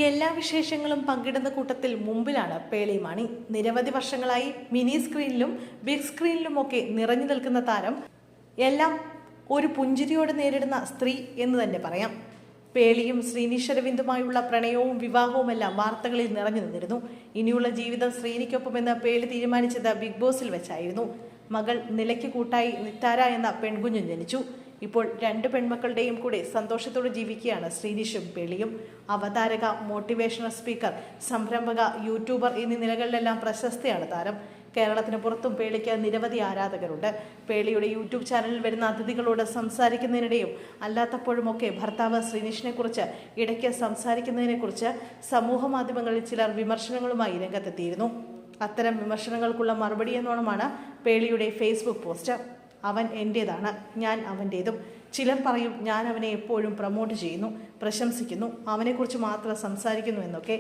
എല്ലാ വിശേഷങ്ങളും പങ്കിടുന്ന കൂട്ടത്തിൽ മുമ്പിലാണ് പേളി മാണി. നിരവധി വർഷങ്ങളായി മിനി സ്ക്രീനിലും ബിഗ് സ്ക്രീനിലുമൊക്കെ നിറഞ്ഞു നിൽക്കുന്ന താരം എല്ലാം ഒരു പുഞ്ചിരിയോടെ നേരിടുന്ന സ്ത്രീ എന്ന് തന്നെ പറയാം. പേളിയും ശ്രീനിഷ് അരവിന്ദുമായുള്ള പ്രണയവും വിവാഹവുമെല്ലാം വാർത്തകളിൽ നിറഞ്ഞു നിന്നിരുന്നു. ഇനിയുള്ള ജീവിതം ശ്രീനിക്കൊപ്പമെന്ന് പേളി തീരുമാനിച്ചത് ബിഗ് ബോസിൽ വെച്ചായിരുന്നു. മകൾ നിലയ്ക്ക് കൂട്ടായി നിത്താര എന്ന പെൺകുഞ്ഞും ജനിച്ചു. ഇപ്പോൾ രണ്ട് പെൺമക്കളുടെയും കൂടെ സന്തോഷത്തോടെ ജീവിക്കുകയാണ് ശ്രീനിഷും പേളിയും. അവതാരക, മോട്ടിവേഷണൽ സ്പീക്കർ, സംരംഭക, യൂട്യൂബർ എന്നീ നിലകളിലെല്ലാം പ്രശസ്തയാണ് താരം. കേരളത്തിന് പുറത്തും പേളിക്ക് നിരവധി ആരാധകരുണ്ട്. പേളിയുടെ യൂട്യൂബ് ചാനലിൽ വരുന്ന അതിഥികളോട് സംസാരിക്കുന്നതിനിടെയും അല്ലാത്തപ്പോഴുമൊക്കെ ഭർത്താവ് ശ്രീനിഷിനെ കുറിച്ച് ഇടയ്ക്ക് സംസാരിക്കുന്നതിനെക്കുറിച്ച് സമൂഹ മാധ്യമങ്ങളിൽ ചിലർ വിമർശനങ്ങളുമായി രംഗത്തെത്തിയിരുന്നു. അത്തരം വിമർശനങ്ങൾക്കുള്ള മറുപടി എന്നോണമാണ് പേളിയുടെ ഫേസ്ബുക്ക് പോസ്റ്റ്. അവൻ എൻ്റേതാണ്, ഞാൻ അവൻ്റേതും. ചിലർ പറയും ഞാൻ അവനെ എപ്പോഴും പ്രൊമോട്ട് ചെയ്യുന്നു, പ്രശംസിക്കുന്നു, അവനെക്കുറിച്ച് മാത്രം സംസാരിക്കുന്നു എന്നൊക്കെ.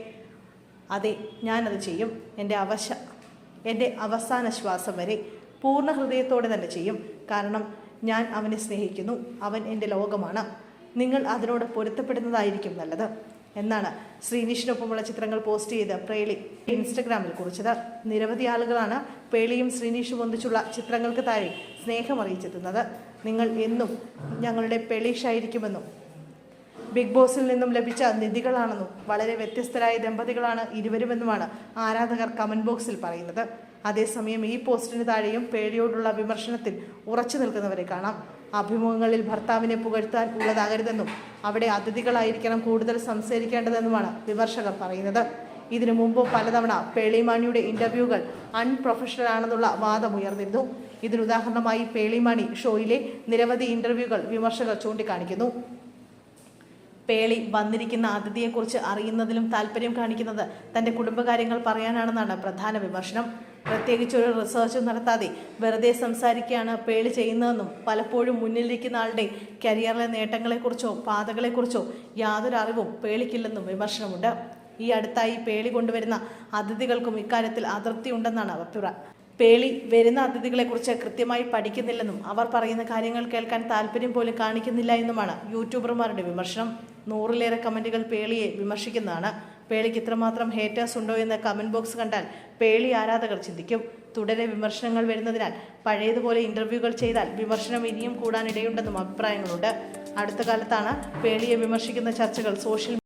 അതെ, ഞാനത് ചെയ്യും. എൻ്റെ അവസാന ശ്വാസം വരെ പൂർണ്ണ ഹൃദയത്തോടെ തന്നെ ചെയ്യും. കാരണം ഞാൻ അവനെ സ്നേഹിക്കുന്നു. അവൻ എൻ്റെ ലോകമാണ്. നിങ്ങൾ അതിനോട് പൊരുത്തപ്പെടുന്നതായിരിക്കും നല്ലത് എന്നാണ് ശ്രീനിഷിനൊപ്പമുള്ള ചിത്രങ്ങൾ പോസ്റ്റ് ചെയ്ത് പേളി ഇൻസ്റ്റഗ്രാമിൽ കുറിച്ചത്. നിരവധി ആളുകളാണ് പേളിയും ശ്രീനിഷും ഒന്നിച്ചുള്ള ചിത്രങ്ങൾക്ക് താഴെ സ്നേഹം അറിയിച്ചെത്തുന്നത്. നിങ്ങൾ എന്നും ഞങ്ങളുടെ പേളീഷായിരിക്കുമെന്നും ബിഗ് ബോസിൽ നിന്നും ലഭിച്ച നിധികളാണെന്നും വളരെ വ്യത്യസ്തരായ ദമ്പതികളാണ് ഇരുവരുമെന്നുമാണ് ആരാധകർ കമന്റ് ബോക്സിൽ പറയുന്നത്. അതേസമയം ഈ പോസ്റ്റിന് താഴെയും പേളിയോടുള്ള വിമർശനത്തിൽ ഉറച്ചു നിൽക്കുന്നവരെ കാണാം. അഭിമുഖങ്ങളിൽ ഭർത്താവിനെ പുകഴ്ത്താൻ ഉള്ളതാകരുതെന്നും അവിടെ അതിഥികളായിരിക്കണം കൂടുതൽ സംസാരിക്കേണ്ടതെന്നുമാണ് വിമർശകർ പറയുന്നത്. ഇതിനു മുമ്പ് പലതവണ പേളിമാണിയുടെ ഇന്റർവ്യൂകൾ അൺപ്രൊഫഷണൽ ആണെന്നുള്ള വാദമുയർന്നിരുന്നു. ഇതിനുദാഹരണമായി പേളിമാണി ഷോയിലെ നിരവധി ഇന്റർവ്യൂകൾ വിമർശകർ ചൂണ്ടിക്കാണിക്കുന്നു. പേളി വന്നിരിക്കുന്ന അതിഥിയെക്കുറിച്ച് അറിയുന്നതിലും താല്പര്യം കാണിക്കുന്നത് തൻ്റെ കുടുംബകാര്യങ്ങൾ പറയാനാണെന്നാണ് പ്രധാന വിമർശനം. പ്രത്യേകിച്ചൊരു റിസർച്ചും നടത്താതെ വെറുതെ സംസാരിക്കുകയാണ് പേളി ചെയ്യുന്നതെന്നും പലപ്പോഴും മുന്നിലിരിക്കുന്ന ആളുടെ കരിയറിലെ നേട്ടങ്ങളെക്കുറിച്ചോ പാതകളെക്കുറിച്ചോ യാതൊരു അറിവും പേളിക്കില്ലെന്നും വിമർശനമുണ്ട്. ഈ അടുത്തായി പേളി കൊണ്ടുവരുന്ന അതിഥികൾക്കും ഇക്കാര്യത്തിൽ അതൃപ്തിയുണ്ടെന്നാണ് അഭിപ്രായം. പേളി വരുന്ന അതിഥികളെക്കുറിച്ച് കൃത്യമായി പഠിക്കുന്നില്ലെന്നും അവർ പറയുന്ന കാര്യങ്ങൾ കേൾക്കാൻ താല്പര്യം പോലും കാണിക്കുന്നില്ല എന്നുമാണ് യൂട്യൂബർമാരുടെ വിമർശനം. 100-ലേറെ കമന്റുകൾ പേളിയെ വിമർശിക്കുന്നതാണ്. പേളിക്ക് ഇത്രമാത്രം ഹേറ്റേഴ്സ് ഉണ്ടോ എന്ന് കമന്റ് ബോക്സ് കണ്ടാൽ പേളി ആരാധകർ ചിന്തിക്കും. തുടരെ വിമർശനങ്ങൾ വരുന്നതിനാൽ പഴയതുപോലെ ഇന്റർവ്യൂകൾ ചെയ്താൽ വിമർശനം ഇനിയും കൂടാനിടയുണ്ടെന്നും അഭിപ്രായങ്ങളുണ്ട്. അടുത്ത കാലത്താണ് പേളിയെ വിമർശിക്കുന്ന ചർച്ചകൾ സോഷ്യൽ